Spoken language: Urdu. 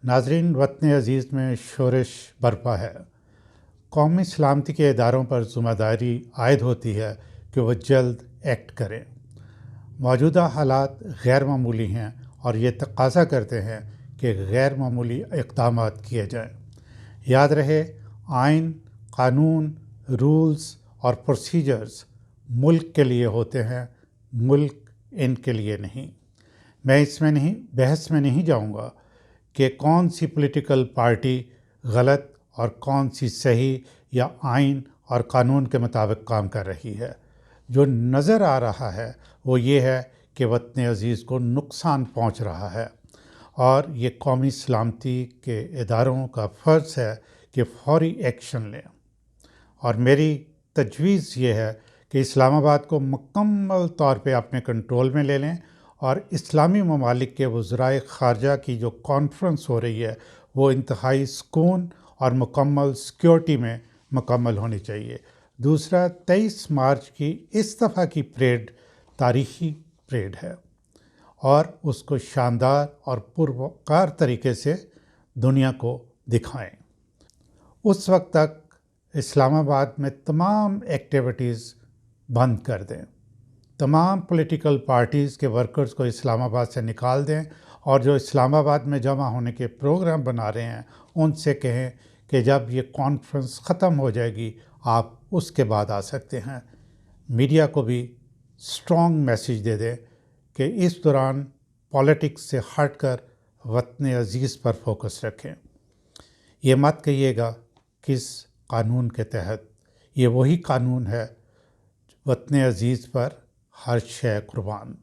ناظرین، وطن عزیز میں شورش برپا ہے۔ قومی سلامتی کے اداروں پر ذمہ داری عائد ہوتی ہے کہ وہ جلد ایکٹ کریں۔ موجودہ حالات غیر معمولی ہیں اور یہ تقاضا کرتے ہیں کہ غیر معمولی اقدامات کیے جائیں۔ یاد رہے، آئین، قانون، رولز اور پروسیجرز ملک کے لیے ہوتے ہیں، ملک ان کے لیے نہیں۔ میں اس میں بحث میں نہیں جاؤں گا کہ کون سی پولیٹیکل پارٹی غلط اور کون سی صحیح یا آئین اور قانون کے مطابق کام کر رہی ہے۔ جو نظر آ رہا ہے وہ یہ ہے کہ وطن عزیز کو نقصان پہنچ رہا ہے، اور یہ قومی سلامتی کے اداروں کا فرض ہے کہ فوری ایکشن لیں۔ اور میری تجویز یہ ہے کہ اسلام آباد کو مکمل طور پہ اپنے کنٹرول میں لے لیں، اور اسلامی ممالک کے وزرائے خارجہ کی جو کانفرنس ہو رہی ہے وہ انتہائی سکون اور مکمل سیکیورٹی میں مکمل ہونی چاہیے۔ دوسرا، 23 مارچ کی اس دفعہ کی پریڈ تاریخی پریڈ ہے، اور اس کو شاندار اور پروقار طریقے سے دنیا کو دکھائیں۔ اس وقت تک اسلام آباد میں تمام ایکٹیویٹیز بند کر دیں، تمام پولیٹیکل پارٹیز کے ورکرز کو اسلام آباد سے نکال دیں، اور جو اسلام آباد میں جمع ہونے کے پروگرام بنا رہے ہیں ان سے کہیں کہ جب یہ کانفرنس ختم ہو جائے گی آپ اس کے بعد آ سکتے ہیں۔ میڈیا کو بھی اسٹرانگ میسیج دے دیں کہ اس دوران پالیٹکس سے ہٹ کر وطن عزیز پر فوکس رکھیں۔ یہ مت کہیے گا کس قانون کے تحت، یہ وہی قانون ہے، وطن عزیز پر ہر شے قربان۔